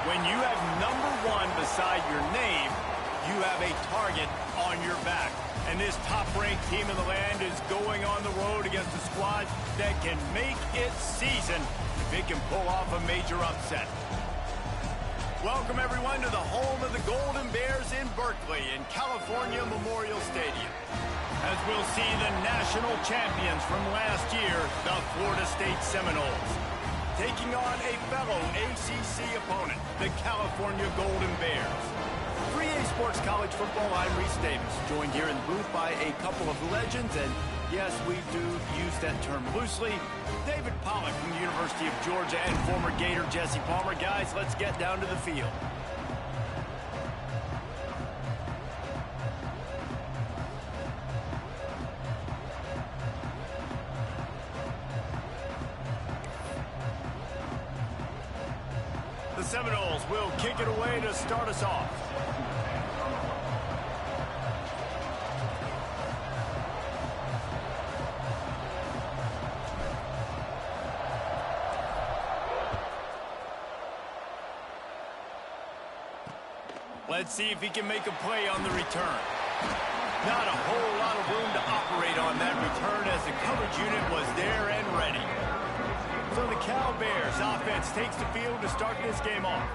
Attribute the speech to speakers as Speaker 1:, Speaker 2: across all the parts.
Speaker 1: When you have #1 beside your name, you have a target on your back. And this top-ranked team in the land is going on the road against a squad that can make its season if it can pull off a major upset. Welcome, everyone, to the home of the Golden Bears in Berkeley in California Memorial Stadium. As we'll see the national champions from last year, the Florida State Seminoles, taking on a fellow ACC opponent, the California Golden Bears. 3A Sports College Football, I'm Reese Davis, joined here in the booth by a couple of legends, and yes, we do use that term loosely. David Pollack from the University of Georgia and former Gator Jesse Palmer. Guys, let's get down to the field. The Seminoles will kick it away to start us off. Let's see if he can make a play on the return. Not a whole lot of room to operate on that return as the coverage unit was there and ready. So the Cal Bears offense takes the field to start this game off.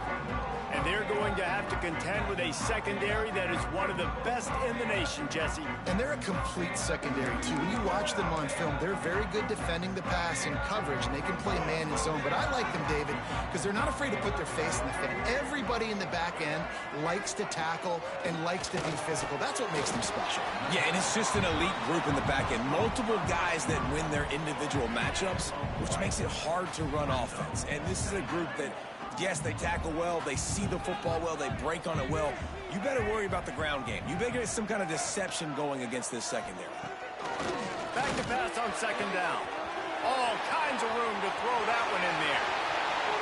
Speaker 1: And they're going to have to contend with a secondary that is one of the best in the nation, Jesse.
Speaker 2: And they're a complete secondary, too. When you watch them on film, they're very good defending the pass and coverage, and they can play man and zone. But I like them, David, because they're not afraid to put their face in the fan. Everybody in the back end likes to tackle and likes to be physical. That's what makes them special.
Speaker 3: Yeah, and it's just an elite group in the back end. Multiple guys that win their individual matchups, which makes it hard to run offense. And this is a group that, yes, they tackle well, they see the football well, they break on it well. You better worry about the ground game. You better get some kind of deception going against this secondary.
Speaker 1: Back to pass on second down. All kinds of room to throw that one in there.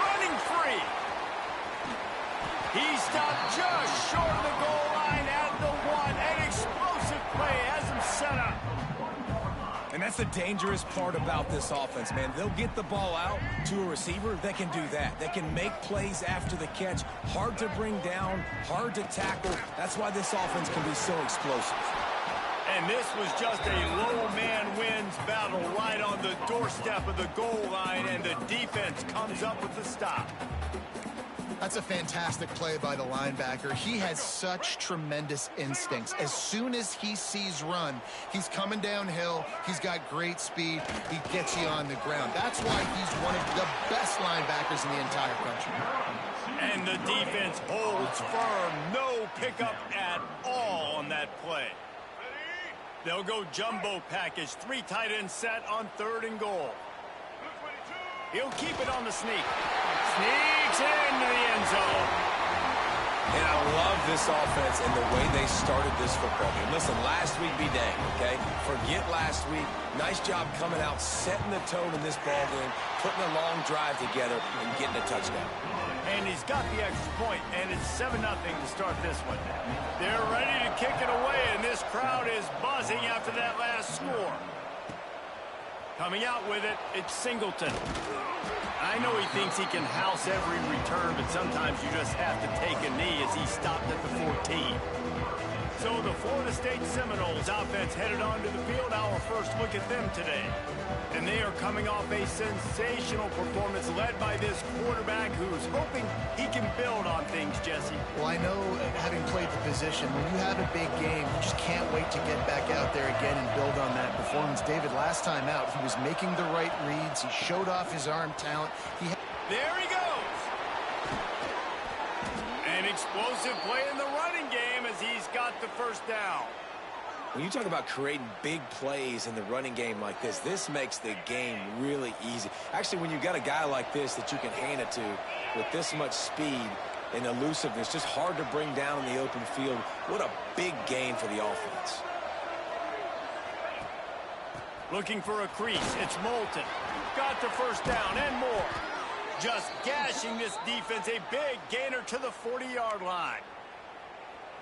Speaker 1: Running free. He stopped just short of the goal line at the 1. An explosive play has him set up.
Speaker 3: And that's the dangerous part about this offense, man. They'll get the ball out to a receiver that can do that. That can make plays after the catch. Hard to bring down, hard to tackle. That's why this offense can be so explosive.
Speaker 1: And this was just a low man wins battle right on the doorstep of the goal line, and the defense comes up with the stop.
Speaker 2: That's a fantastic play by the linebacker. He has such tremendous instincts. As soon as he sees run, he's coming downhill. He's got great speed. He gets you on the ground. That's why he's one of the best linebackers in the entire country.
Speaker 1: And the defense holds firm. No pickup at all on that play. They'll go jumbo package. 3 tight ends set on 3rd and goal. He'll keep it on the sneak. Sneaks into the end zone.
Speaker 3: And I love this offense and the way they started this football game. Listen, last week be dang, okay? Forget last week. Nice job coming out, setting the tone in this ball game, putting a long drive together, and getting a touchdown.
Speaker 1: And he's got the extra point, and it's 7-0 to start this one. They're ready to kick it away, and this crowd is buzzing after that last score. Coming out with it, it's Singleton. I know he thinks he can house every return, but sometimes you just have to take a knee as he stopped at the 14. So the Florida State Seminoles offense headed onto the field. Our first look at them today. And they are coming off a sensational performance led by this quarterback who's hoping he can build on things, Jesse.
Speaker 2: Well, I know, having played the position, when you have a big game, you just can't wait to get back out there again and build on that performance. David, last time out, he was making the right reads. He showed off his arm talent.
Speaker 1: There he goes. An explosive play in the running game as he's got the first down.
Speaker 3: When you talk about creating big plays in the running game like this makes the game really easy. Actually, when you've got a guy like this that you can hand it to with this much speed and elusiveness, just hard to bring down in the open field, what a big gain for the offense.
Speaker 1: Looking for a crease. It's Moulton. Got the first down and more. Just gashing this defense. A big gainer to the 40-yard line.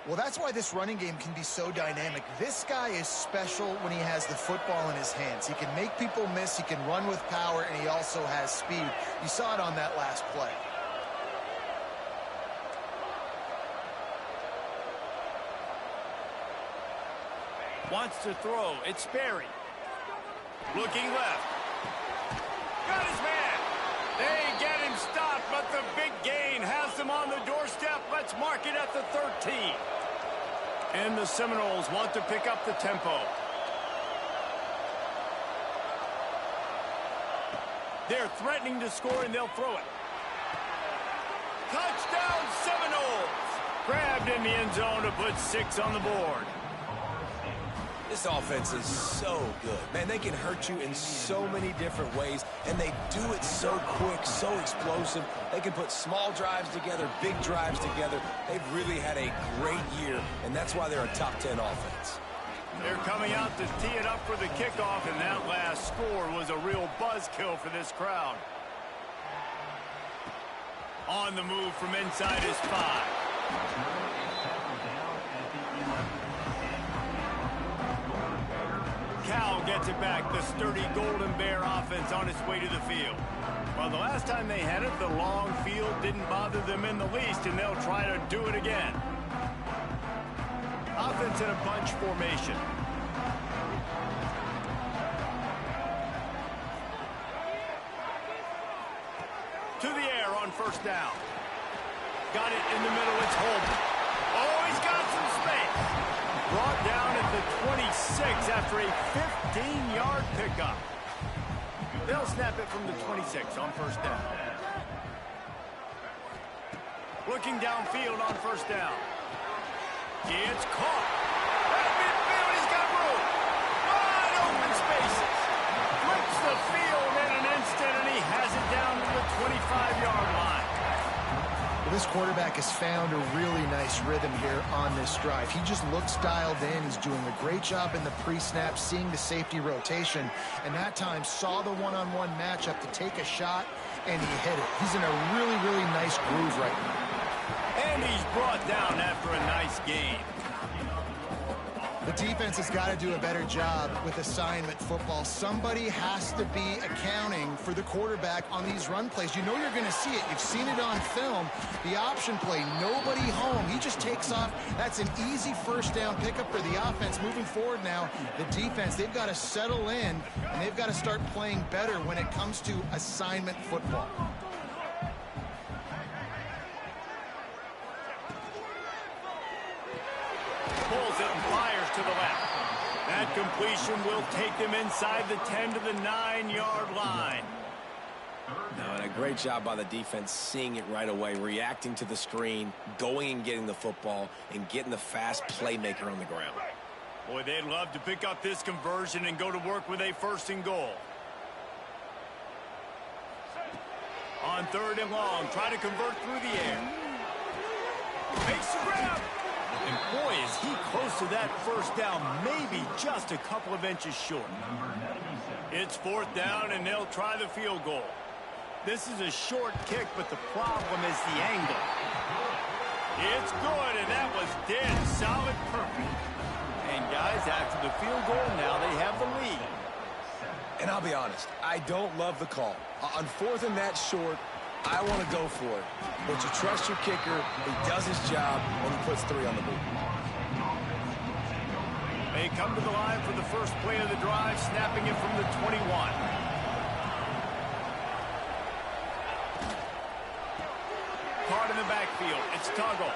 Speaker 2: Well, that's why this running game can be so dynamic. This guy is special when he has the football in his hands. He can make people miss, he can run with power, and he also has speed. You saw it on that last play.
Speaker 1: Wants to throw. It's Sperry. Looking left. Got his man. They get him stopped, but the big gain has them on the doorstep. Let's mark it at the 13. And the Seminoles want to pick up the tempo. They're threatening to score, and they'll throw it. Touchdown, Seminoles! Grabbed in the end zone to put 6 on the board.
Speaker 3: This offense is so good. Man, they can hurt you in so many different ways, and they do it so quick, so explosive. They can put small drives together, big drives together. They've really had a great year, and that's why they're a top 10 offense.
Speaker 1: They're coming out to tee it up for the kickoff, and that last score was a real buzzkill for this crowd. On the move from inside his 5. Cal gets it back. The sturdy Golden Bear offense on its way to the field. Well, the last time they had it, the long field didn't bother them in the least, and they'll try to do it again. Offense in a bunch formation. To the air on first down. Got it in the middle. It's Holman. Oh, he's got some space. Brought down at the 26 after a 15-yard pickup. They'll snap it from the 26 on first down. Looking downfield on first down. It's caught. At midfield, he's got room. Wide open spaces. Flips the field in an instant, and he has it down to the 25-yard line.
Speaker 2: Well, this quarterback has found a really nice rhythm here on this drive. He just looks dialed in. He's doing a great job in the pre-snap, seeing the safety rotation, and that time saw the one-on-one matchup to take a shot, and he hit it. He's in a really, really nice groove right now.
Speaker 1: And he's brought down after a nice gain.
Speaker 2: The defense has got to do a better job with assignment football. Somebody has to be accounting for the quarterback on these run plays. You know you're going to see it. You've seen it on film. The option play, nobody home. He just takes off. That's an easy first down pickup for the offense. Moving forward now, the defense, they've got to settle in, and they've got to start playing better when it comes to assignment football.
Speaker 1: Pulls it and fires to the left. That completion will take them inside the 10 to the 9-yard line.
Speaker 3: No, and a great job by the defense seeing it right away, reacting to the screen, going and getting the football, and getting the fast playmaker on the ground.
Speaker 1: Boy, they'd love to pick up this conversion and go to work with a 1st and goal. On 3rd and long, try to convert through the air. Makes the grab. And boy, is he close to that first down, maybe just a couple of inches short. It's 4th down, and they'll try the field goal. This is a short kick, but the problem is the angle. It's good, and that was dead solid perfect. And guys, after the field goal, now they have the lead.
Speaker 3: And I'll be honest, I don't love the call. On 4th and that short, I want to go for it. But you trust your kicker, he does his job, and he puts 3 on the board.
Speaker 1: They come to the line for the first play of the drive, snapping it from the 21. Caught in the backfield. It's Tuggle.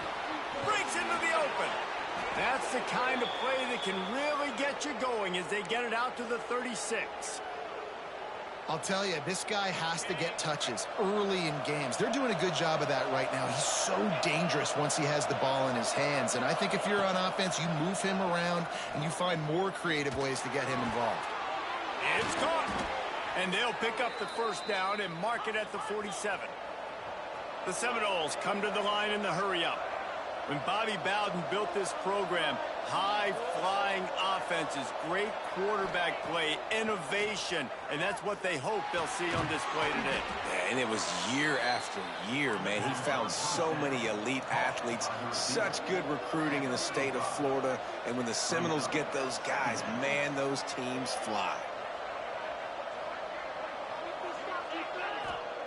Speaker 1: Breaks into the open. That's the kind of play that can really get you going as they get it out to the 36.
Speaker 2: I'll tell you, this guy has to get touches early in games. They're doing a good job of that right now. He's so dangerous once he has the ball in his hands. And I think if you're on offense, you move him around and you find more creative ways to get him involved.
Speaker 1: It's caught. And they'll pick up the first down and mark it at the 47. The Seminoles come to the line in the hurry-up. When Bobby Bowden built this program, high-flying offenses, great quarterback play, innovation, and that's what they hope they'll see on display today.
Speaker 3: Yeah, and it was year after year, man. He found so many elite athletes, such good recruiting in the state of Florida, and when the Seminoles get those guys, man, those teams fly.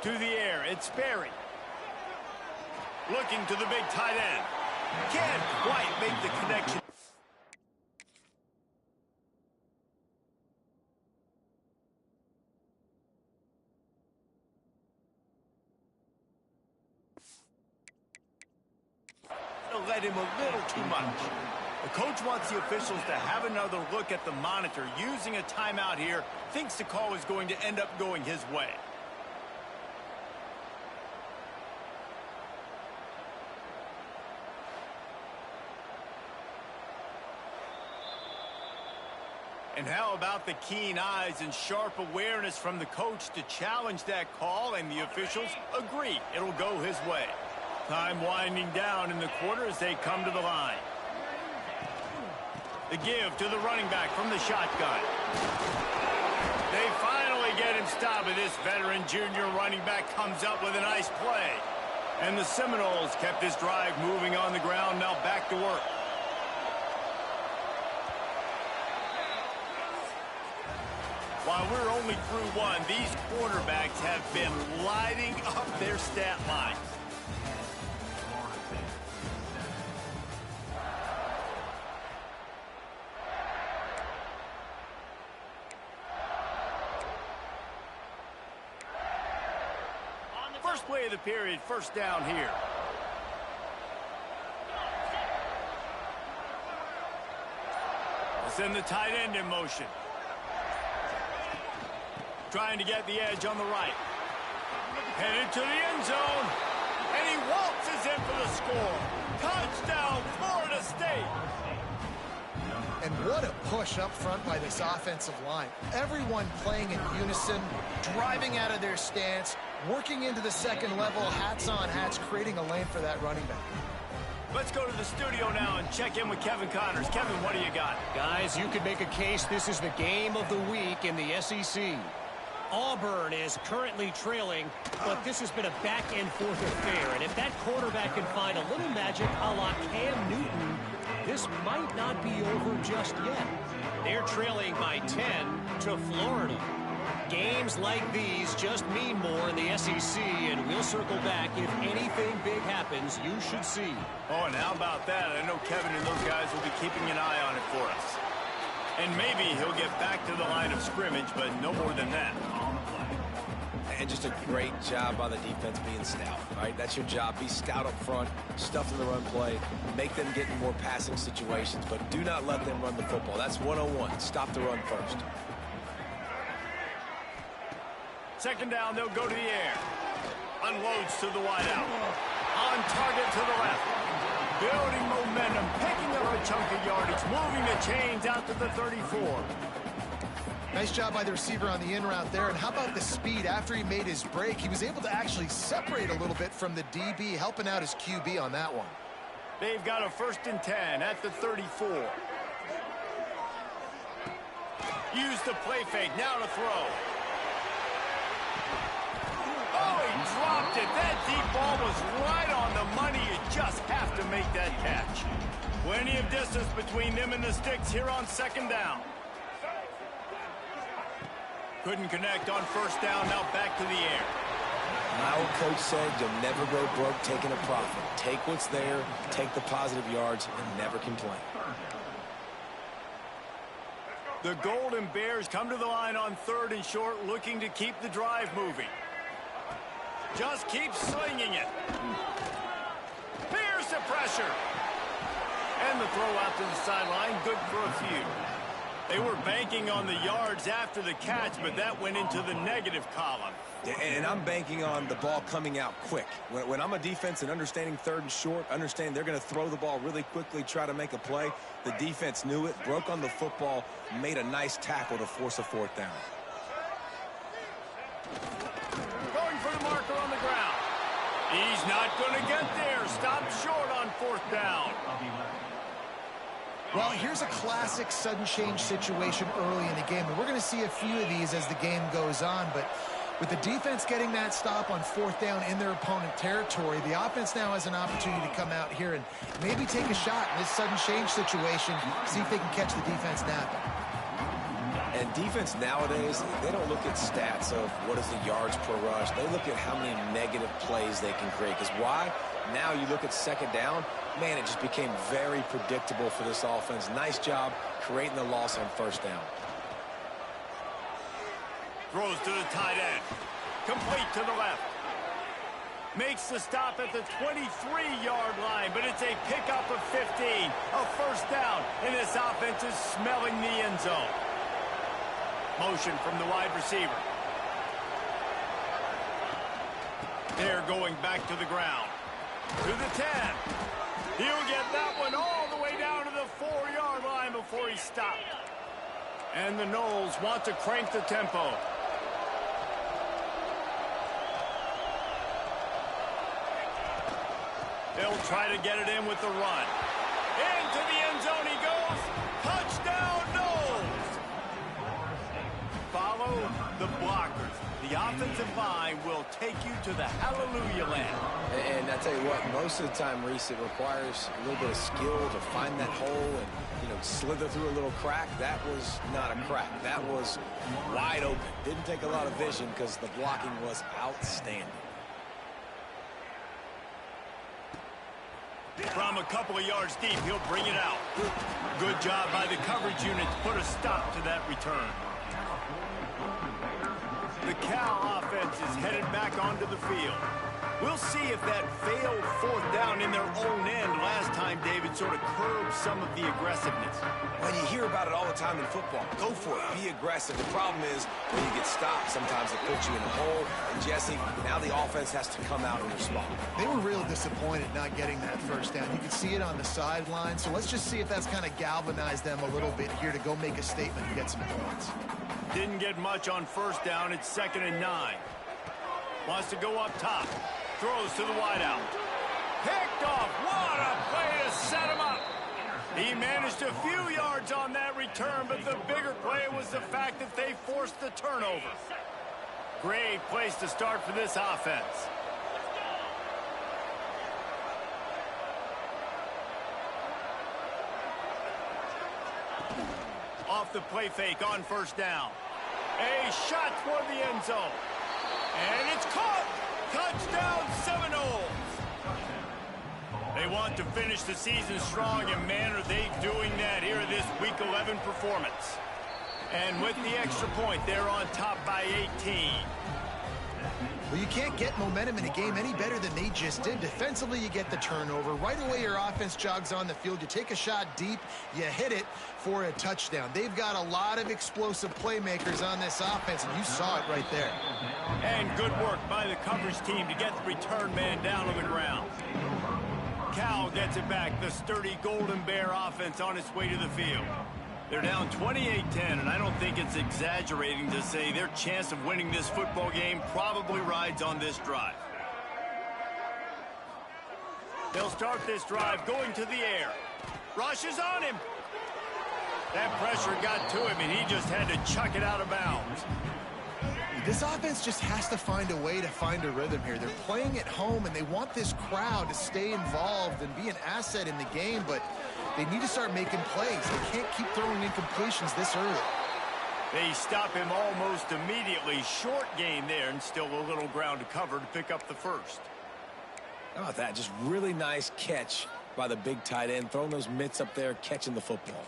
Speaker 1: To the air, it's Sperry. Looking to the big tight end. Can't quite make the connection. led him a little too much. The coach wants the officials to have another look at the monitor. Using a timeout here, thinks the call is going to end up going his way. And how about the keen eyes and sharp awareness from the coach to challenge that call, and the officials agree it'll go his way. Time winding down in the quarter as they come to the line. The give to the running back from the shotgun. They finally get him stopped, and this veteran junior running back comes up with a nice play. And the Seminoles kept this drive moving on the ground, now back to work. While we're only through one, these quarterbacks have been lighting up their stat lines. First play of the period, first down here. Send the tight end in motion. Trying to get the edge on the right. Headed to the end zone. And he waltzes in for the score. Touchdown, Florida State.
Speaker 2: And what a push up front by this offensive line. Everyone playing in unison, driving out of their stance, working into the second level, hats on hats, creating a lane for that running back.
Speaker 1: Let's go to the studio now and check in with Kevin Connors. Kevin, what do you got?
Speaker 4: Guys, you could make a case this is the game of the week in the SEC. Auburn is currently trailing, but this has been a back-and-forth affair. And if that quarterback can find a little magic a la Cam Newton, this might not be over just yet. They're trailing by 10 to Florida. Games like these just mean more in the SEC, and we'll circle back. If anything big happens, you should see.
Speaker 1: Oh, and how about that? I know Kevin and those guys will be keeping an eye on it for us. And maybe he'll get back to the line of scrimmage, but no more than that.
Speaker 3: And just a great job by the defense being stout, right? That's your job. Be stout up front, stuff in the run play, make them get in more passing situations, but do not let them run the football. That's 101. Stop the run first.
Speaker 1: Second down, they'll go to the air. Unloads to the wideout. On target to the left. Building momentum, picking up a chunk of yardage, moving the chains out to the 34.
Speaker 2: Nice job by the receiver on the in route there. And how about the speed? After he made his break, he was able to actually separate a little bit from the DB, helping out his QB on that one.
Speaker 1: They've got a 1st and 10 at the 34. Use the play fake, now to throw. Oh, he dropped it. That deep ball was right on the money. You just have to make that catch. Plenty of distance between them and the sticks here on second down. Couldn't connect on first down, now back to the air.
Speaker 3: My old coach said you'll never go broke taking a profit. Take what's there, take the positive yards, and never complain.
Speaker 1: The Golden Bears come to the line on 3rd and short, looking to keep the drive moving. Just keep slinging it. Here's the pressure. And the throw out to the sideline, good for a few. They were banking on the yards after the catch, but that went into the negative column.
Speaker 3: And I'm banking on the ball coming out quick. When I'm a defense and understanding 3rd and short, understand they're going to throw the ball really quickly, try to make a play. The defense knew it, broke on the football, made a nice tackle to force a 4th down.
Speaker 1: Going for the marker on the ground. He's not going to get there. Stopped short on 4th down.
Speaker 2: Well, here's a classic sudden change situation early in the game. And we're going to see a few of these as the game goes on. But with the defense getting that stop on 4th down in their opponent territory, the offense now has an opportunity to come out here and maybe take a shot in this sudden change situation, see if they can catch the defense napping.
Speaker 3: And defense nowadays, they don't look at stats of what is the yards per rush. They look at how many negative plays they can create. Because why? Now you look at second down, man, it just became very predictable for this offense. Nice job creating the loss on 1st down.
Speaker 1: Throws to the tight end. Complete to the left. Makes the stop at the 23-yard line, but it's a pickup of 15. A first down, and this offense is smelling the end zone. Motion from the wide receiver. They're going back to the ground. To the 10. He'll get that one all the way down to the 4-yard line before he stopped. And the Noles want to crank the tempo. They'll try to get it in with the run. Into the end zone he goes. Touchdown, Noles! Follow the blockers. The offensive line will take you to the hallelujah land.
Speaker 3: And I tell you what, most of the time, Reese, it requires a little bit of skill to find that hole and, slither through a little crack. That was not a crack. That was wide open. Didn't take a lot of vision because the blocking was outstanding.
Speaker 1: From a couple of yards deep, he'll bring it out. Good job by the coverage unit to put a stop to that return. The Cal offense is headed back onto the field. We'll see if that failed fourth down in their own end last time, David, sort of curbed some of the aggressiveness.
Speaker 3: When you hear about it all the time in football, go for it. Be aggressive. The problem is when you get stopped, sometimes it puts you in a hole. And, Jesse, now the offense has to come out and respond.
Speaker 2: They were real disappointed not getting that first down. You can see it on the sideline. So let's just see if that's kind of galvanized them a little bit here to go make a statement and get some points.
Speaker 1: Didn't get much on first down. It's 2nd and 9. Wants to go up top. Throws to the wideout. Picked off. What a play to set him up. He managed a few yards on that return, but the bigger play was the fact that they forced the turnover. Great place to start for this offense. Off the play fake on first down. A shot toward the end zone. And it's caught. Touchdown, Seminoles. They want to finish the season strong, and man, are they doing that here in this Week 11 performance. And with the extra point, they're on top by 18.
Speaker 2: Well, you can't get momentum in a game any better than they just did. Defensively, you get the turnover. Right away, your offense jogs on the field. You take a shot deep, you hit it for a touchdown. They've got a lot of explosive playmakers on this offense, and you saw it right there.
Speaker 1: And good work by the coverage team to get the return man down on the ground. Cal gets it back. The sturdy Golden Bear offense on its way to the field. They're down 28-10, and I don't think it's exaggerating to say their chance of winning this football game probably rides on this drive. They'll start this drive going to the air. Rush is on him. That pressure got to him, and he just had to chuck it out of bounds.
Speaker 2: This offense just has to find a way to find a rhythm here. They're playing at home, and they want this crowd to stay involved and be an asset in the game, but they need to start making plays. They can't keep throwing incompletions this early.
Speaker 1: They stop him almost immediately. Short gain there, and still a little ground to cover to pick up the first.
Speaker 3: How about that? Just really nice catch by the big tight end, throwing those mitts up there, catching the football.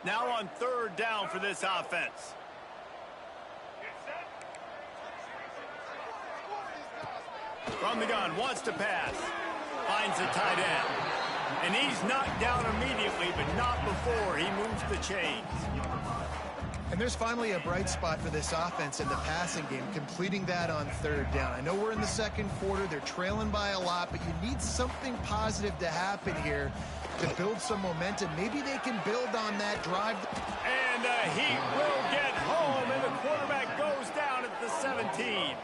Speaker 1: Now on 3rd down for this offense. From the gun, wants to pass. Finds the tight end. And he's knocked down immediately, but not before he moves the chains.
Speaker 2: And there's finally a bright spot for this offense in the passing game, completing that on 3rd down. I know we're in the 2nd quarter. They're trailing by a lot, but you need something positive to happen here to build some momentum. Maybe they can build on that drive.
Speaker 1: And the Heat will get home, and the quarterback goes down at the 17.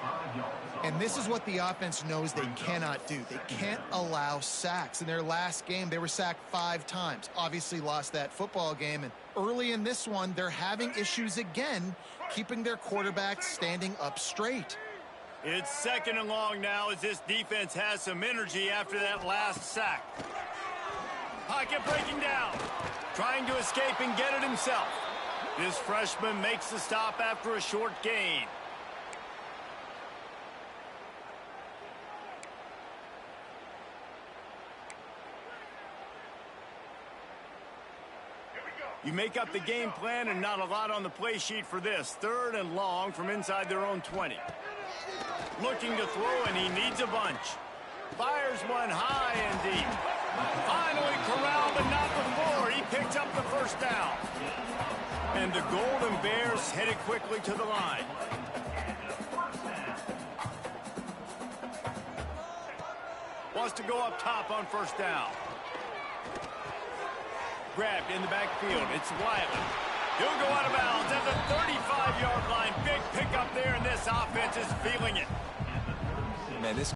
Speaker 2: And this is what the offense knows they cannot do. They can't allow sacks. In their last game, they were sacked 5 times. Obviously lost that football game. And early in this one, they're having issues again, keeping their quarterback standing up straight.
Speaker 1: It's 2nd and long now as this defense has some energy after that last sack. Pocket breaking down. Trying to escape and get it himself. This freshman makes the stop after a short gain. You make up the game plan, and not a lot on the play sheet for this. 3rd and long from inside their own 20. Looking to throw, and he needs a bunch. Fires one high and deep. Finally corralled, but not before. He picks up the first down. And the Golden Bears headed quickly to the line. Wants to go up top on first down. Grabbed in the backfield. It's Wiley. He'll go out of bounds at the 35-yard line. Big pickup there, and this offense is feeling it.
Speaker 3: Man, this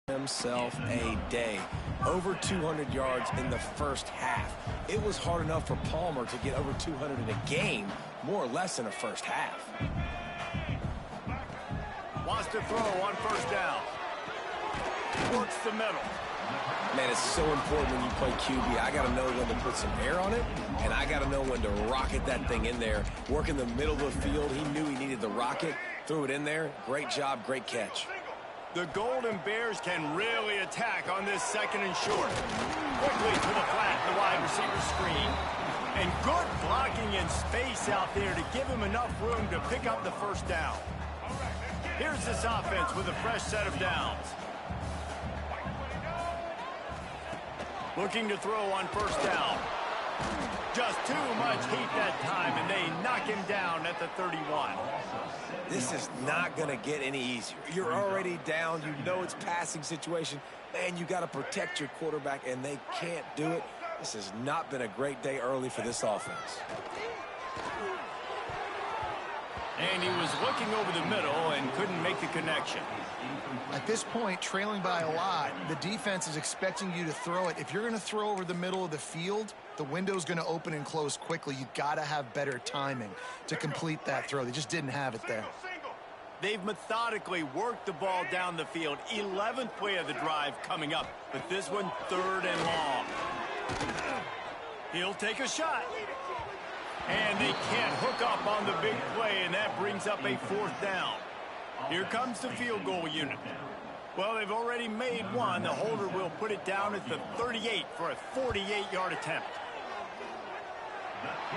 Speaker 3: himself a day. Over 200 yards in the first half. It was hard enough for Palmer to get over 200 in a game, more or less in a first half.
Speaker 1: Wants to throw on first down. Works the middle.
Speaker 3: Man, it's so important when you play QB. I got to know when to put some air on it, and I got to know when to rocket that thing in there. Work in the middle of the field. He knew he needed the rocket. Threw it in there. Great job, great catch.
Speaker 1: The Golden Bears can really attack on this second and short. Quickly to the flat, the wide receiver screen. And good blocking in space out there to give him enough room to pick up the first down. Here's this offense with a fresh set of downs. Looking to throw on first down. Just too much heat that time, and they knock him down at the 31.
Speaker 3: This is not going to get any easier. You're already down. You know it's passing situation. Man, you got to protect your quarterback, and they can't do it. This has not been a great day early for this offense.
Speaker 1: And he was looking over the middle and couldn't make the connection.
Speaker 2: At this point, trailing by a lot, the defense is expecting you to throw it. If you're going to throw over the middle of the field, the window's going to open and close quickly. You've got to have better timing to complete that throw. They just didn't have it there.
Speaker 1: They've methodically worked the ball down the field. 11th play of the drive coming up, but this one third and long. He'll take a shot. And they can't hook up on the big play, and that brings up a fourth down. Here comes the field goal unit. Well, they've already made one. The holder will put it down at the 38 for a 48-yard attempt.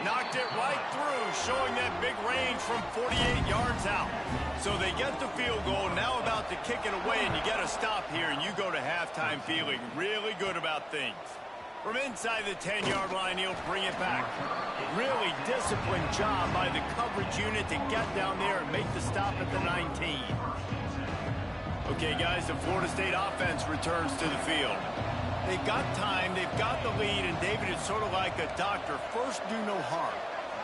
Speaker 1: Knocked it right through, showing that big range from 48 yards out. So they get the field goal, now about to kick it away, and you get a stop here, and you go to halftime feeling really good about things. From inside the 10-yard line, he'll bring it back. Really disciplined job by the coverage unit to get down there and make the stop at the 19. Okay, guys, the Florida State offense returns to the field. They've got time, they've got the lead, and David, it's sort of like a doctor. First, do no harm.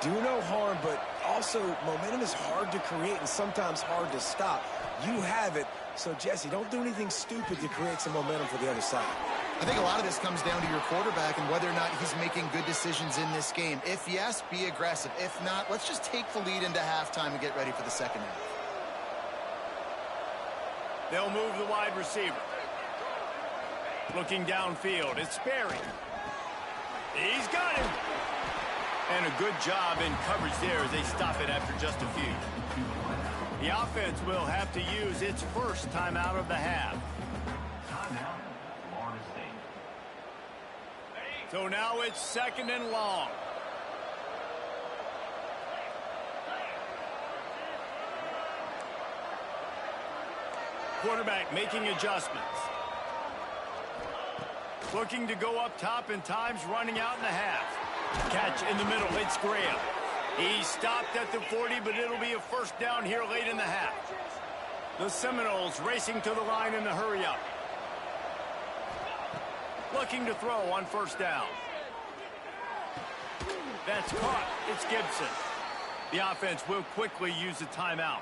Speaker 3: Do no harm, but also momentum is hard to create and sometimes hard to stop. You have it, so Jesse, don't do anything stupid to create some momentum for the other side.
Speaker 2: I think a lot of this comes down to your quarterback and whether or not he's making good decisions in this game. If yes, be aggressive. If not, let's just take the lead into halftime and get ready for the second half.
Speaker 1: They'll move the wide receiver. Looking downfield, it's Sperry. He's got him. And a good job in coverage there as they stop it after just a few. The offense will have to use its first timeout of the half. So now it's second and long. Quarterback making adjustments. Looking to go up top, and time's running out in the half. Catch in the middle, it's Graham. He stopped at the 40, but it'll be a first down here late in the half. The Seminoles racing to the line in the hurry-up. Looking to throw on first down. That's caught. It's Gibson. The offense will quickly use a timeout.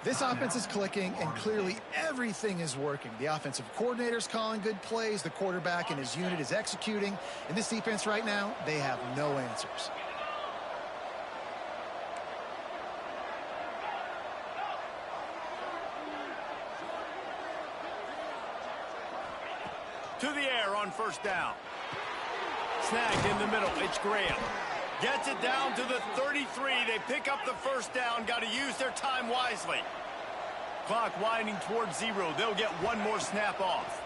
Speaker 2: This offense is clicking, and clearly everything is working. The offensive coordinator's calling good plays. The quarterback and his unit is executing. In this defense right now, they have no answers.
Speaker 1: To the air on first down. Snagged in the middle. It's Graham. Gets it down to the 33. They pick up the first down. Got to use their time wisely. Clock winding towards 0. They'll get one more snap off.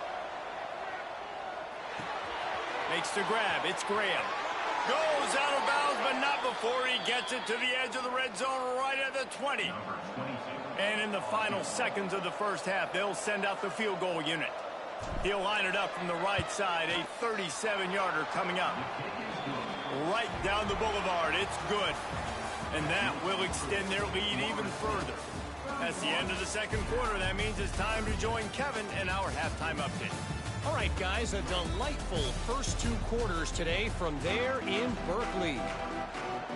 Speaker 1: Makes the grab. It's Graham. Goes out of bounds, but not before he gets it to the edge of the red zone right at the 20. And in the final seconds of the first half, they'll send out the field goal unit. He'll line it up from the right side. A 37-yarder coming up. Right down the boulevard. It's good. And that will extend their lead even further. That's the end of the second quarter. That means it's time to join Kevin in our halftime update.
Speaker 4: All right, guys, a delightful first 2 quarters today from there in Berkeley.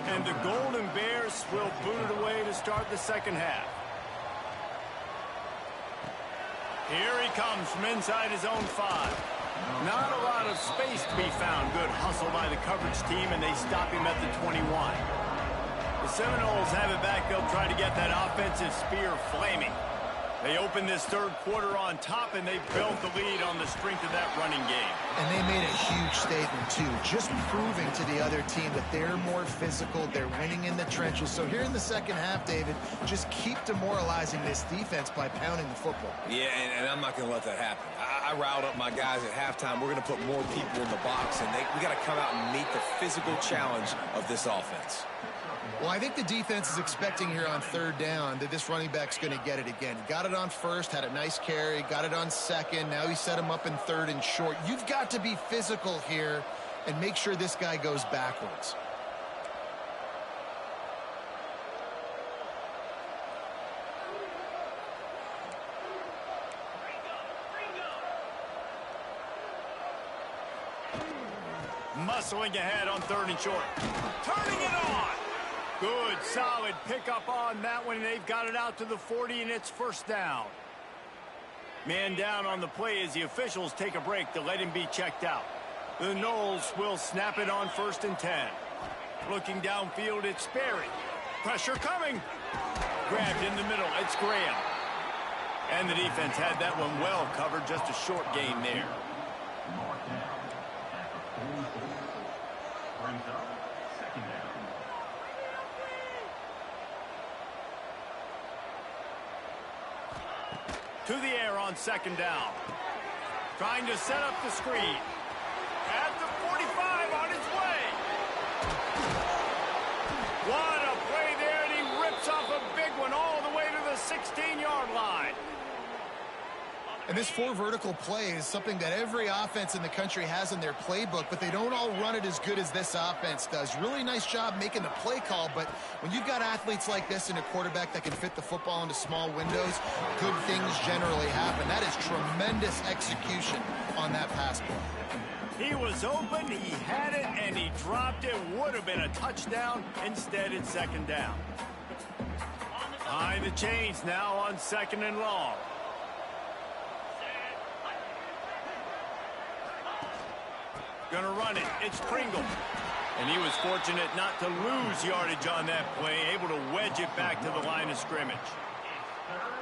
Speaker 1: And the Golden Bears will boot it away to start the second half. Here he comes from inside his own 5. Not a lot of space to be found. Good hustle by the coverage team, and they stop him at the 21. The Seminoles have it back. They'll try to get that offensive spear flaming. They open this third quarter on top, and they built the lead on the strength of that running game.
Speaker 2: And they made a huge statement, too, just proving to the other team that they're more physical, they're winning in the trenches. So here in the second half, David, just keep demoralizing this defense by pounding the football.
Speaker 3: Yeah, and I'm not going to let that happen. I riled up my guys at halftime. We're going to put more people in the box, and we got to come out and meet the physical challenge of this offense.
Speaker 2: Well, I think the defense is expecting here on third down that this running back's going to get it again. He got it on first, had a nice carry, got it on second. Now he set him up in third and short. You've got to be physical here and make sure this guy goes backwards.
Speaker 1: Muscling ahead on third and short. Turning it on. Good, solid pickup on that one. They've got it out to the 40, and it's first down. Man down on the play as the officials take a break to let him be checked out. The Noles will snap it on 1st and 10. Looking downfield, it's Sperry. Pressure coming. Grabbed in the middle, it's Graham. And the defense had that one well covered, just a short gain there. To the air on second down. Trying to set up the screen. At the 45 on his way. What a play there, and he rips off a big one all the way to the 16-yard line.
Speaker 2: And this 4 vertical play is something that every offense in the country has in their playbook, but they don't all run it as good as this offense does. Really nice job making the play call, but when you've got athletes like this and a quarterback that can fit the football into small windows, good things generally happen. That is tremendous execution on that pass play.
Speaker 1: He was open, he had it, and he dropped it. Would have been a touchdown. Instead, it's second down. Behind the chains now on 2nd and long. Gonna run it. It's Pringle. And he was fortunate not to lose yardage on that play, able to wedge it back to the line of scrimmage.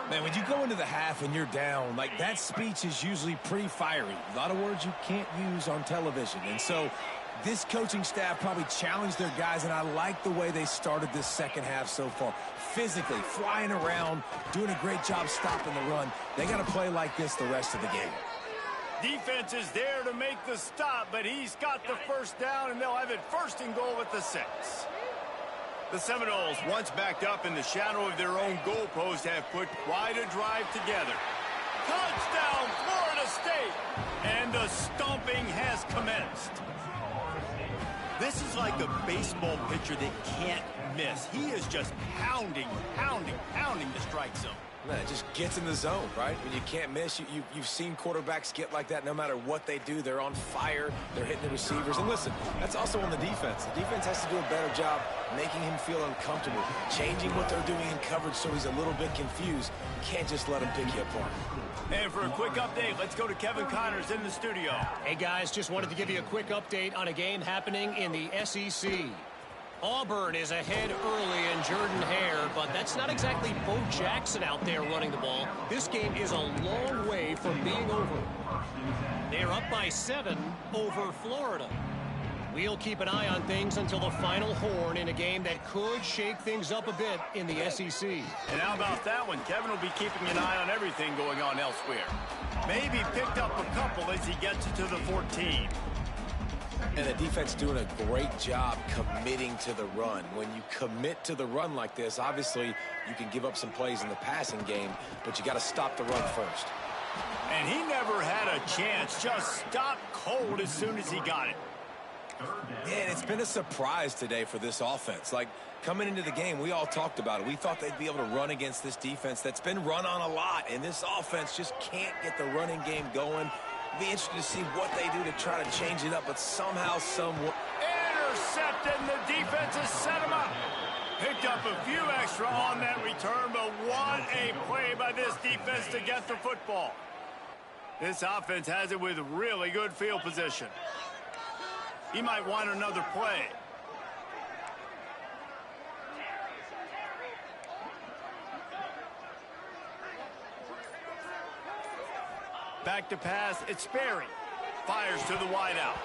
Speaker 3: Man, when you go into the half and you're down, like, that speech is usually pretty fiery. A lot of words you can't use on television. And so this coaching staff probably challenged their guys, and I like the way they started this second half so far. Physically, flying around, doing a great job stopping the run. They got to play like this the rest of the game.
Speaker 1: Defense is there to make the stop, but he's got the first down, and they'll have it 1st and goal at the 6. The Seminoles, once backed up in the shadow of their own goalpost, have put quite a drive together. Touchdown, Florida State! And the stomping has commenced. This is like a baseball pitcher that can't miss. He is just pounding the strike zone.
Speaker 3: Man, it just gets in the zone, right? When you can't miss, you've seen quarterbacks get like that no matter what they do. They're on fire. They're hitting the receivers. And listen, that's also on the defense. The defense has to do a better job making him feel uncomfortable, changing what they're doing in coverage so he's a little bit confused. You can't just let him pick you apart.
Speaker 1: And for a quick update, let's go to Kevin Connors in the studio.
Speaker 4: Hey, guys, just wanted to give you a quick update on a game happening in the SEC. Auburn is ahead early in Jordan Hare, but that's not exactly Bo Jackson out there running the ball. This game is a long way from being over. They're up by 7 over Florida. We'll keep an eye on things until the final horn in a game that could shake things up a bit in the SEC.
Speaker 1: And how about that one? Kevin will be keeping an eye on everything going on elsewhere. Maybe picked up a couple as he gets to the 14.
Speaker 3: And the defense doing a great job committing to the run. When you commit to the run like this, obviously you can give up some plays in the passing game, but you got to stop the run first.
Speaker 1: And he never had a chance. Just stopped cold as soon as he got it.
Speaker 3: And it's been a surprise today for this offense. Like, coming into the game, we all talked about it. We thought they'd be able to run against this defense that's been run on a lot, and this offense just can't get the running game going. Be interested to see what they do to try to change it up, but somehow,
Speaker 1: intercepted, and the defense has set him up. Picked up a few extra on that return, but what a play by this defense to get the football. This offense has it with really good field position. He might want another play. Back to pass, it's Sperry. Fires to the wideout.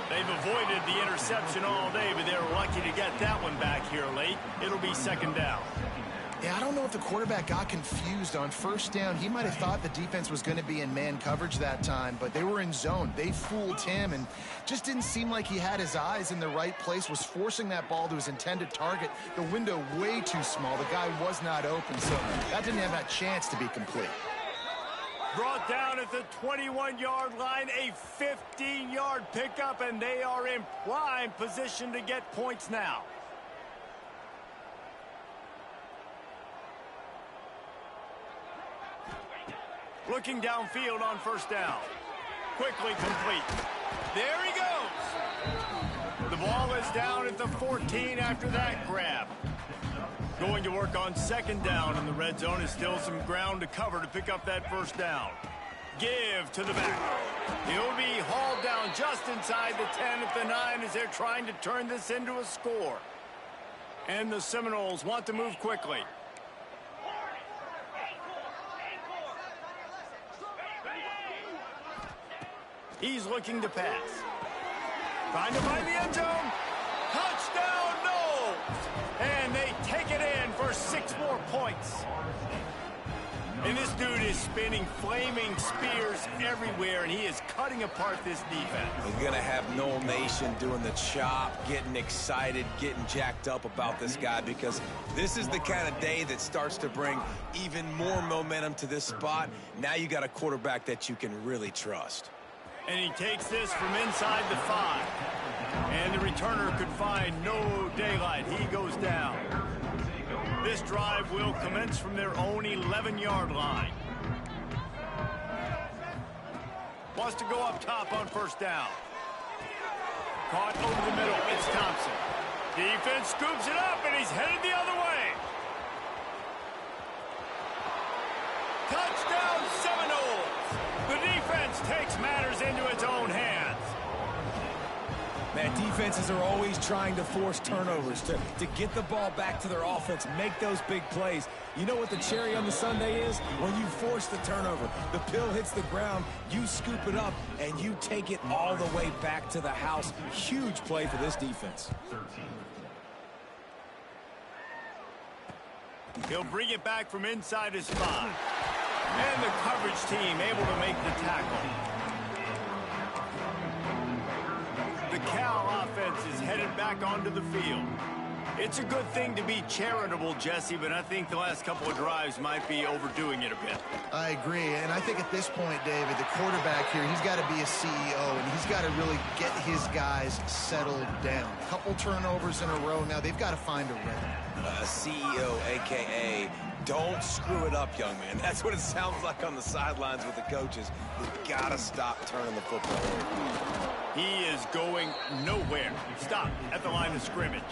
Speaker 1: They've avoided the interception all day, but they're lucky to get that one back here late. It'll be second down.
Speaker 2: Yeah, I don't know if the quarterback got confused on first down. He might have thought the defense was going to be in man coverage that time, but they were in zone. They fooled him and just didn't seem like he had his eyes in the right place, was forcing that ball to his intended target. The window way too small. The guy was not open, so that didn't have a chance to be complete.
Speaker 1: Brought down at the 21-yard line, a 15-yard pickup, and they are in prime position to get points now. Looking downfield on first down. Quickly complete. There he goes. The ball is down at the 14 after that grab. Going to work on second down in the red zone. Is still some ground to cover to pick up that first down. Give to the back. He'll be hauled down just inside the 10 at the 9 as they're trying to turn this into a score. And the Seminoles want to move quickly. He's looking to pass. Trying to find the end zone. Touchdown, no! And they take it in for 6 more points. And this dude is spinning flaming spears everywhere, and he is cutting apart this defense.
Speaker 3: We're going to have Noel Nation doing the chop, getting excited, getting jacked up about this guy, because this is the kind of day that starts to bring even more momentum to this spot. Now you got a quarterback that you can really trust.
Speaker 1: And he takes this from inside the 5. And the returner could find no daylight. He goes down. This drive will commence from their own 11-yard line. Wants to go up top on first down. Caught over the middle. It's Thompson. Defense scoops it up, and he's headed the other way. Touchdown, Seminoles! The defense takes matters into its own hands.
Speaker 3: Man, defenses are always trying to force turnovers to get the ball back to their offense, make those big plays. You know what the cherry on the sundae is? When you force the turnover, the pill hits the ground, you scoop it up, and you take it all the way back to the house. Huge play for this defense.
Speaker 1: He'll bring it back from inside his 5. And the coverage team able to make the tackle. The Cal offense is headed back onto the field. It's a good thing to be charitable, Jesse, but I think the last couple of drives might be overdoing it a bit.
Speaker 2: I agree, and I think at this point, David, the quarterback here, he's got to be a CEO, and he's got to really get his guys settled down. A couple turnovers in a row now. They've got to find a rhythm.
Speaker 3: CEO, a.k.a. don't screw it up, young man. That's what it sounds like on the sidelines with the coaches. You've got to stop turning the football over.
Speaker 1: He is going nowhere. Stop at the line of scrimmage.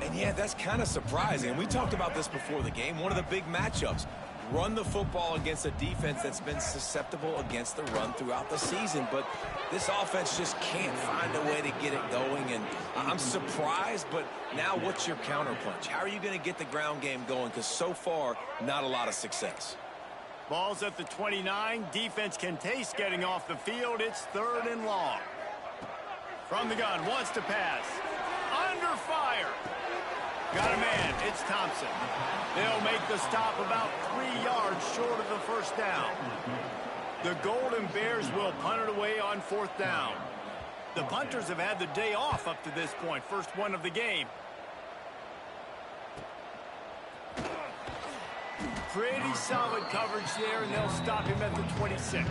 Speaker 3: And yeah, that's kind of surprising. We talked about this before the game. One of the big matchups. Run the football against a defense that's been susceptible against the run throughout the season. But this offense just can't find a way to get it going. And I'm surprised, but now what's your counterpunch? How are you going to get the ground game going? Because so far, not a lot of success.
Speaker 1: Ball's at the 29. Defense can taste getting off the field. It's 3rd and long. From the gun, wants to pass. Under fire. Got a man. It's Thompson. They'll make the stop about 3 yards short of the first down. The Golden Bears will punt it away on 4th down. The punters have had the day off up to this point. First one of the game. Pretty solid coverage there, and they'll stop him at the 26.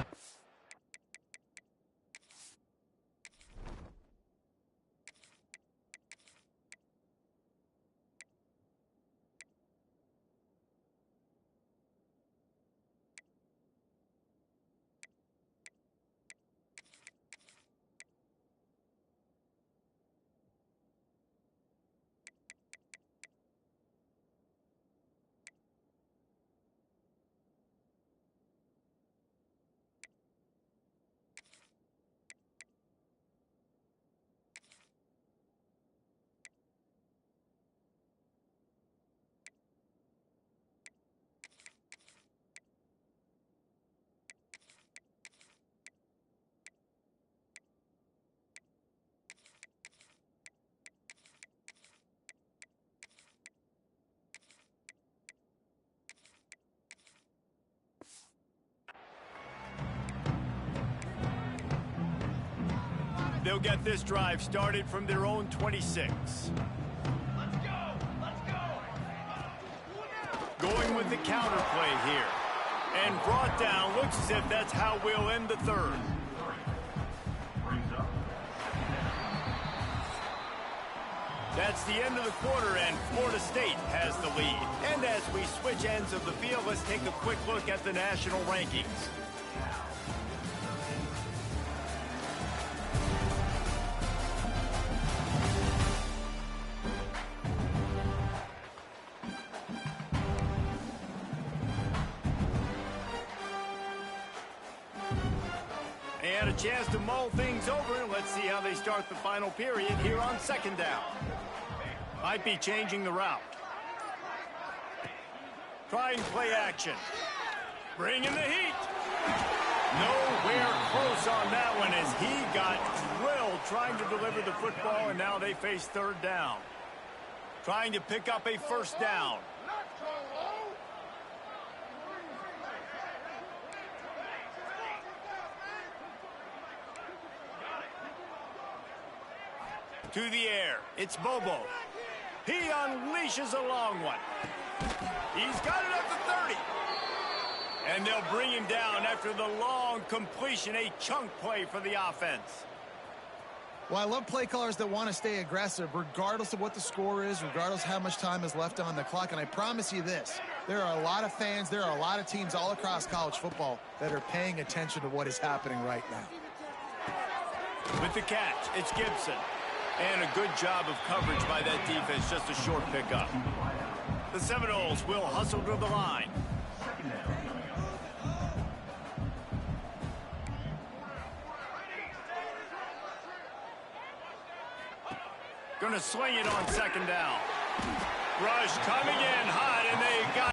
Speaker 1: They'll get this drive started from their own 26. Let's go! Let's go! Going with the counter play here. And brought down. Looks as if that's how we'll end the third. That's the end of the quarter, and Florida State has the lead. And as we switch ends of the field, let's take a quick look at the national rankings. And a chance to mull things over. Let's see how they start the final period here on second down. Might be changing the route. Trying play action. Bringing the heat. Nowhere close on that one as he got drilled trying to deliver the football, and now they face third down. Trying to pick up a first down. To the air. It's Bobo. He unleashes a long one. He's got it up to 30. And they'll bring him down after the long completion, a chunk play for the offense.
Speaker 2: Well, I love play callers that want to stay aggressive, regardless of what the score is, regardless of how much time is left on the clock. And I promise you this, there are a lot of fans, there are a lot of teams all across college football that are paying attention to what is happening right now.
Speaker 1: With the catch, it's Gibson. And a good job of coverage by that defense, just a short pickup. The Seminoles will hustle to the line. Gonna swing it on second down. Rush coming in hot, and they got...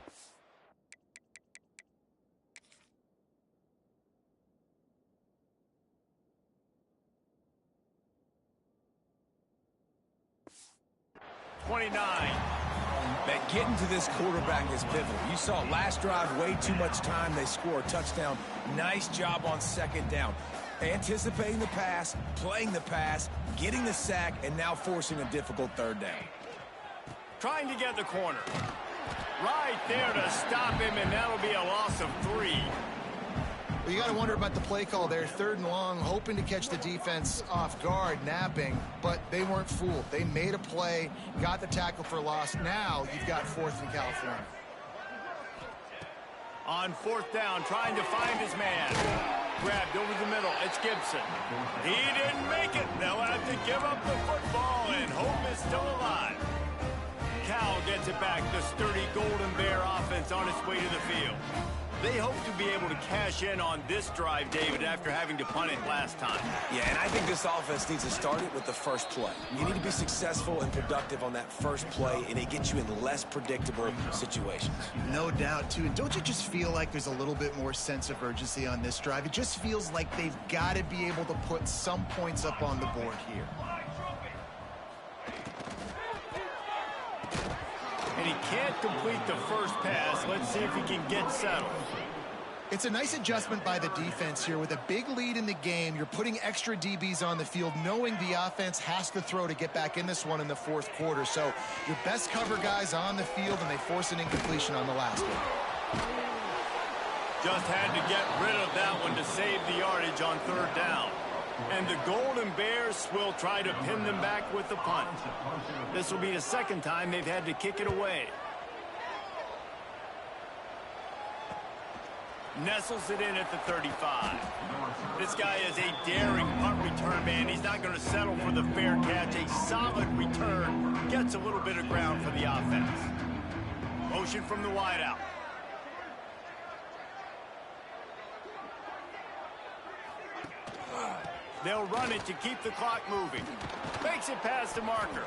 Speaker 3: That getting to this quarterback is pivotal. You saw last drive, way too much time. They score a touchdown. Nice job on second down. Anticipating the pass, playing the pass, getting the sack, and now forcing a difficult third down.
Speaker 1: Trying to get the corner. Right there to stop him, and that'll be a loss of 3.
Speaker 2: Well, you got to wonder about the play call there. Third and long, hoping to catch the defense off guard, napping, but they weren't fooled. They made a play, got the tackle for loss. Now you've got fourth in California.
Speaker 1: On fourth down, trying to find his man. Grabbed over the middle. It's Gibson. He didn't make it. They'll have to give up the football, and hope is still alive. Cal gets it back. The sturdy Golden Bear offense on its way to the field. They hope to be able to cash in on this drive, David, after having to punt it last time.
Speaker 3: Yeah, and I think this offense needs to start it with the first play. You need to be successful and productive on that first play, and it gets you in less predictable situations.
Speaker 2: No doubt, too. And don't you just feel like there's a little bit more sense of urgency on this drive? It just feels like they've got to be able to put some points up on the board here. And he can't complete the first pass. Let's see if he can get settled. It's a nice adjustment by the defense here. With a big lead in the game, you're putting extra DBs on the field, knowing the offense has to throw to get back in this one in the fourth quarter. So your best cover guys on the field, and they force an incompletion on the last one.
Speaker 1: Just had to get rid of that one to save the yardage on third down. And the Golden Bears will try to pin them back with the punt. This will be the second time they've had to kick it away. Nestles it in at the 35. This guy is a daring punt return man. He's not going to settle for the fair catch. A solid return. Gets a little bit of ground for the offense. Motion from the wideout. They'll run it to keep the clock moving. Makes it past the marker.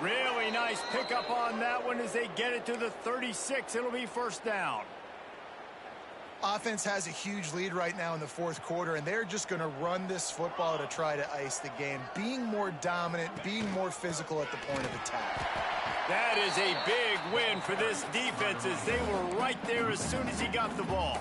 Speaker 1: Really nice pickup on that one as they get it to the 36. It'll be first down.
Speaker 2: Offense has a huge lead right now in the fourth quarter, and they're just going to run this football to try to ice the game. Being more dominant, being more physical at the point of attack.
Speaker 1: That is a big win for this defense as they were right there as soon as he got the ball.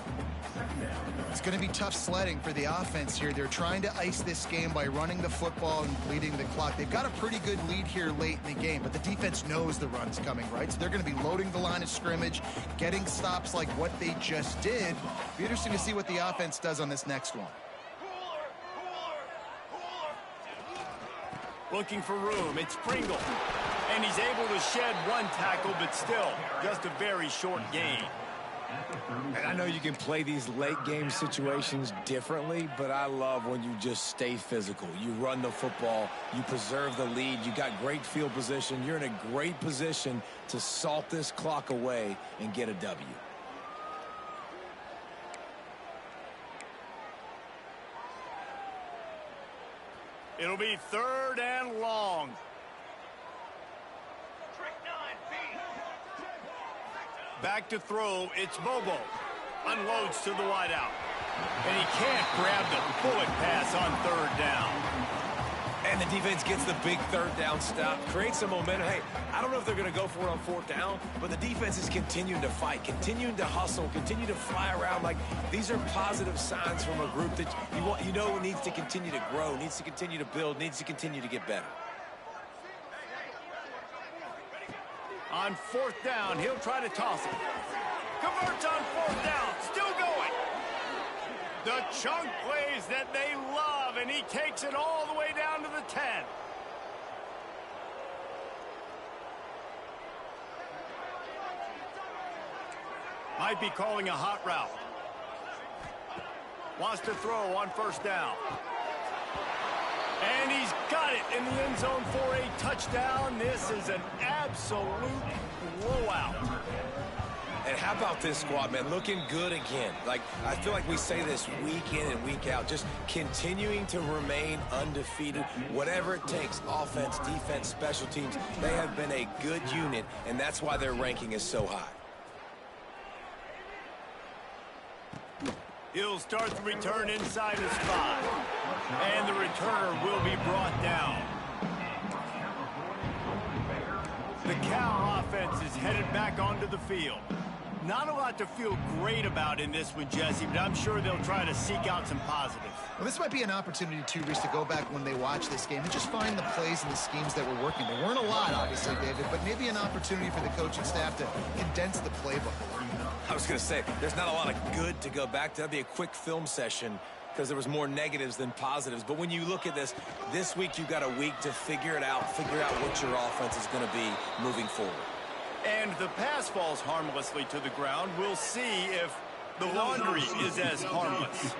Speaker 2: It's going to be tough sledding for the offense here. They're trying to ice this game by running the football and bleeding the clock. They've got a pretty good lead here late in the game, but the defense knows the run's coming, right? So they're going to be loading the line of scrimmage, getting stops like what they just did. Be interesting to see what the offense does on this next one.
Speaker 1: Looking for room. It's Pringle. And he's able to shed one tackle, but still just a very short gain.
Speaker 3: And I know you can play these late game situations differently, but I love when you just stay physical. You run the football, you preserve the lead, you got great field position, you're in a great position to salt this clock away and get a W.
Speaker 1: It'll be third and long. Back to throw, it's Bobo. Unloads to the wideout. And he can't grab the bullet pass on third down.
Speaker 3: And the defense gets the big third down stop, creates some momentum. Hey, I don't know if they're going to go for it on fourth down, but the defense is continuing to fight, continuing to hustle, continue to fly around. Like, these are positive signs from a group that you know needs to continue to grow, needs to continue to build, needs to continue to get better.
Speaker 1: On fourth down, he'll try to toss it. Converts on fourth down, still going. The chunk plays that they love, and he takes it all the way down to the 10. Might be calling a hot route. Wants to throw on first down. And he's got it in the end zone for a touchdown. This is an absolute blowout.
Speaker 3: And how about this squad, man? Looking good again. Like, I feel like we say this week in and week out, just continuing to remain undefeated. Whatever it takes, offense, defense, special teams, they have been a good unit, and that's why their ranking is so high.
Speaker 1: He'll start the return inside his 5. And the returner will be brought down. The Cal offense is headed back onto the field. Not a lot to feel great about in this one, Jesse, but I'm sure they'll try to seek out some positives.
Speaker 2: Well, this might be an opportunity, too, Reese, to go back when they watch this game and just find the plays and the schemes that were working. There weren't a lot, obviously, David, but maybe an opportunity for the coaching staff to condense the playbook.
Speaker 3: I was going to say, there's not a lot of good to go back to. That'd be a quick film session because there was more negatives than positives. But when you look at this week you've got a week to figure it out, figure out what your offense is going to be moving forward.
Speaker 1: And the pass falls harmlessly to the ground. We'll see if the laundry is as harmless.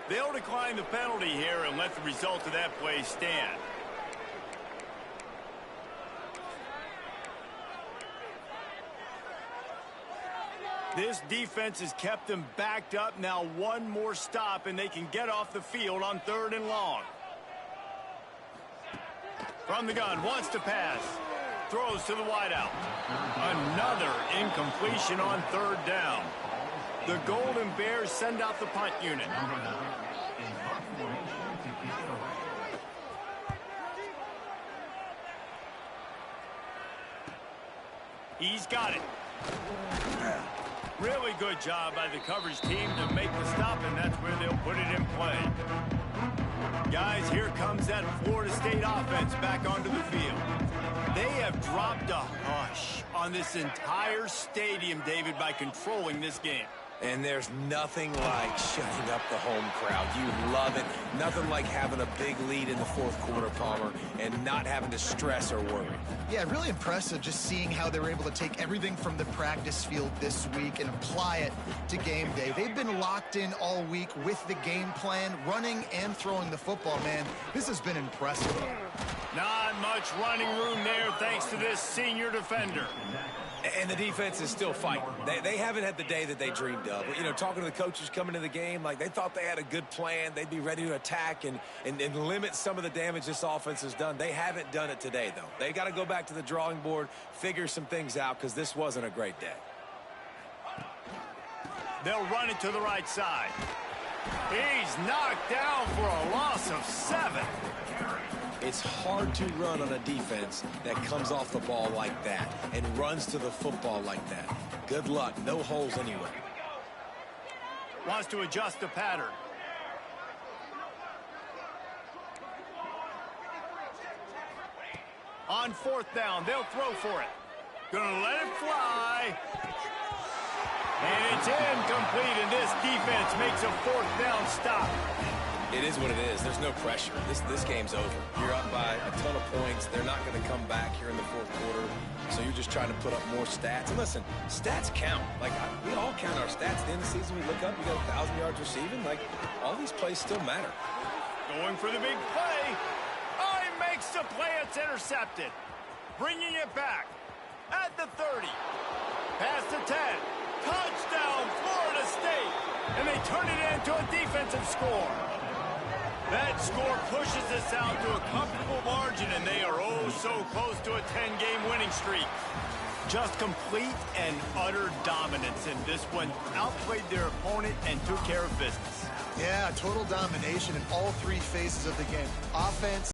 Speaker 1: They'll decline the penalty here and let the result of that play stand. This defense has kept them backed up. Now one more stop and they can get off the field on third and long. From the gun, wants to pass. Throws to the wideout. Another incompletion on third down. The Golden Bears send out the punt unit. He's got it. Really good job by the coverage team to make the stop, and that's where they'll put it in play. Guys, here comes that Florida State offense back onto the field. They have dropped a hush on this entire stadium, David, by controlling this game.
Speaker 3: And there's nothing like shutting up the home crowd. You love it. Nothing like having a big lead in the fourth quarter, Palmer, and not having to stress or worry.
Speaker 2: Yeah, really impressive just seeing how they were able to take everything from the practice field this week and apply it to game day. They've been locked in all week with the game plan, running and throwing the football, man. This has been impressive.
Speaker 1: Not much running room there thanks to this senior defender.
Speaker 3: And the defense is still fighting. They haven't had the day that they dreamed of. You know, talking to the coaches coming to the game, like they thought they had a good plan. They'd be ready to attack and limit some of the damage this offense has done. They haven't done it today, though. They got to go back to the drawing board, figure some things out, because this wasn't a great day.
Speaker 1: They'll run it to the right side. He's knocked down for a loss of 7.
Speaker 3: It's hard to run on a defense that comes off the ball like that and runs to the football like that. Good luck. No holes anyway.
Speaker 1: Wants to adjust the pattern. On 4th down, they'll throw for it. Gonna let it fly. And it's incomplete, and this defense makes a 4th down stop.
Speaker 3: It is what it is. There's no pressure. This game's over. You're up by a ton of points. They're not going to come back here in the fourth quarter. So you're just trying to put up more stats. And listen, stats count. Like, we all count our stats. At the end of the season, we look up, you got 1,000 yards receiving. Like, all these plays still matter.
Speaker 1: Going for the big play. Oh, he makes the play. It's intercepted. Bringing it back at the 30. Past the 10. Touchdown, Florida State. And they turn it into a defensive score. That score pushes us out to a comfortable margin, and they are oh so close to a 10-game winning streak. Just complete and utter dominance in this one. Outplayed their opponent and took care of business.
Speaker 2: Yeah, total domination in all 3 phases of the game. Offense,